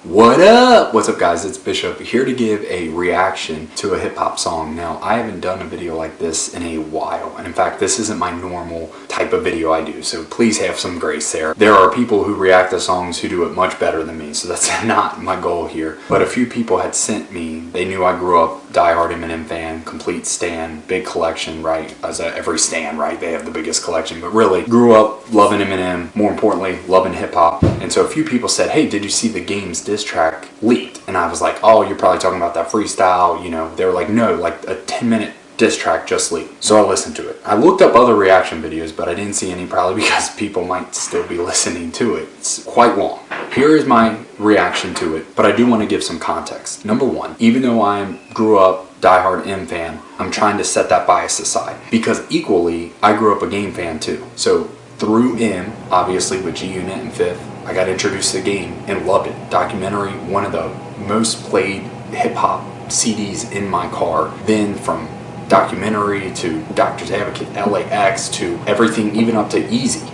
What up? What's up guys, it's Bishop here to give a reaction to a hip hop song. Now, I haven't done a video like this in a while, and in fact this isn't my normal type of video I do, so please have some grace there. There are people who react to songs who do it much better than me, so that's not my goal here. But a few people had sent me, they knew I grew up diehard Eminem fan, complete stan, big collection, right? As every stan, right? They have the biggest collection, but really grew up loving Eminem, more importantly, loving hip hop. And so a few people said, hey, did you see the Game's diss track leaked? And I was like, oh, you're probably talking about that freestyle, you know. They were like, no, like a 10-minute diss track just leaked. So I listened to it. I looked up other reaction videos, but I didn't see any, probably because people might still be listening to it. It's quite long. Here is my reaction to it, but I do want to give some context. Number one, even though I grew up diehard M fan, I'm trying to set that bias aside, because equally I grew up a Game fan too. So through M, obviously with G Unit and Fifth, I got introduced to the Game and loved it. Documentary, one of the most played hip hop CDs in my car. Then from Documentary to Doctor's Advocate, LAX to everything, even up to Easy.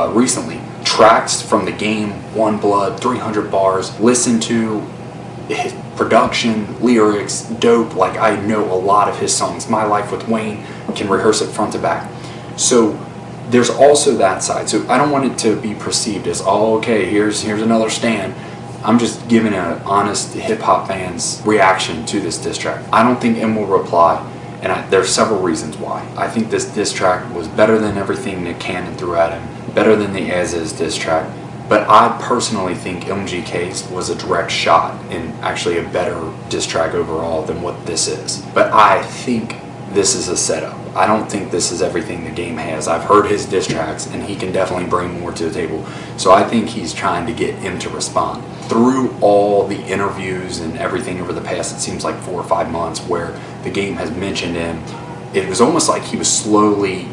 Recently, tracks from the Game, One Blood, 300 bars, listen to his production, lyrics, dope. Like, I know a lot of his songs. My Life with Wayne, can rehearse it front to back. So there's also that side. So I don't want it to be perceived as, oh, okay, here's another stan. I'm just giving an honest hip hop fan's reaction to this diss track. I don't think M will reply, and there's several reasons why. I think this diss track was better than everything Nick Cannon threw at him, better than the As Is diss track. But I personally think MGK's was a direct shot and actually a better diss track overall than what this is. But I think this is a setup. I don't think this is everything the Game has. I've heard his diss tracks and he can definitely bring more to the table. So I think he's trying to get him to respond. Through all the interviews and everything over the past, it seems like 4 or 5 months, where the Game has mentioned him, it was almost like he was slowly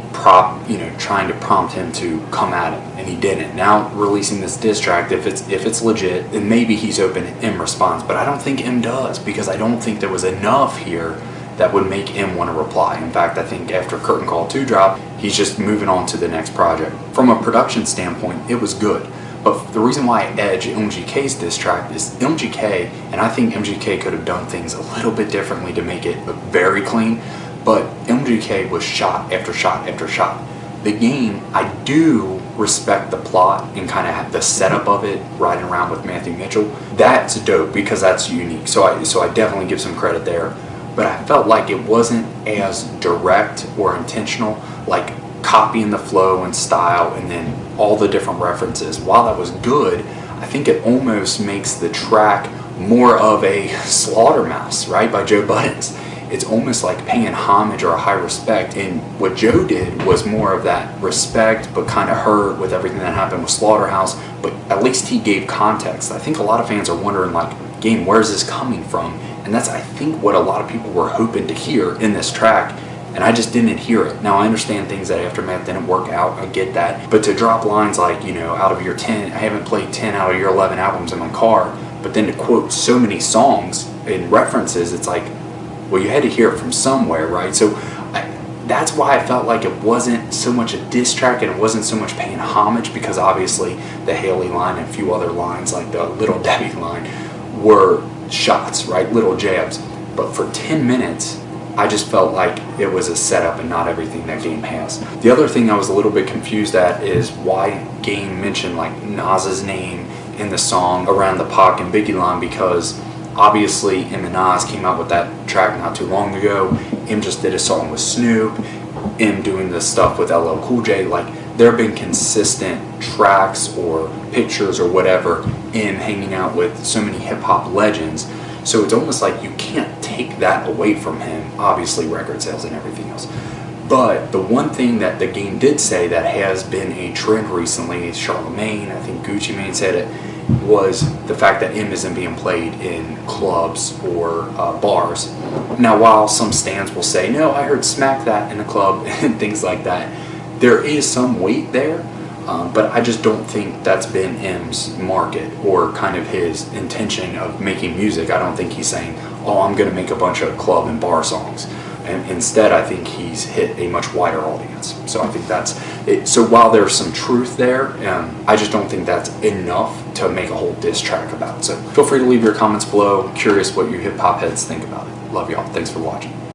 trying to prompt him to come at him, and he didn't. Now releasing this diss track, if it's legit, then maybe he's open and M responds. But I don't think M does, because I don't think there was enough here that would make M want to reply. In fact, I think after Curtain Call 2 dropped, he's just moving on to the next project. From a production standpoint, it was good. But the reason why I edge MGK's diss track is MGK, and I think MGK could have done things a little bit differently to make it look very clean. But MGK was shot after shot after shot. The Game, I do respect the plot and kind of the setup of it, riding around with Matthew Mitchell. That's dope because that's unique. So I definitely give some credit there. But I felt like it wasn't as direct or intentional, like copying the flow and style and then all the different references. While that was good, I think it almost makes the track more of a Slaughterhouse, right, by Joe Buttons. It's almost like paying homage or a high respect, and what Joe did was more of that respect but kind of hurt with everything that happened with Slaughterhouse, but at least he gave context. I think a lot of fans are wondering, like, Game, where's this coming from? And that's, I think, what a lot of people were hoping to hear in this track, and I just didn't hear it. Now, I understand things that Aftermath didn't work out, I get that, but to drop lines like, you know, out of your 10, I haven't played 10 out of your 11 albums in my car, but then to quote so many songs and references, it's like, well, you had to hear it from somewhere, right? So that's why I felt like it wasn't so much a diss track and it wasn't so much paying homage, because obviously the Haley line and a few other lines, like the Little Debbie line, were shots, right? Little jabs. But for 10 minutes, I just felt like it was a setup and not everything that Game has. The other thing I was a little bit confused at is why Game mentioned like Nas's name in the song around the Pac and Biggie line, because obviously M and Nas came out with that track not too long ago. M just did a song with Snoop. M doing the stuff with LL Cool J. Like, there have been consistent tracks or pictures or whatever, M hanging out with so many hip hop legends. So it's almost like you can't take that away from him. Obviously record sales and everything else. But the one thing that the Game did say that has been a trend recently, Charlemagne, I think Gucci Mane said it, was the fact that M isn't being played in clubs or bars. Now, while some stans will say, no, I heard Smack That in a club and things like that, there is some weight there, but I just don't think that's been M's market or kind of his intention of making music. I don't think he's saying, oh, I'm going to make a bunch of club and bar songs. And instead, I think he's hit a much wider audience. So I think that's it. So while there's some truth there, I just don't think that's enough to make a whole diss track about. So feel free to leave your comments below. Curious what you hip hop heads think about it. Love y'all. Thanks for watching.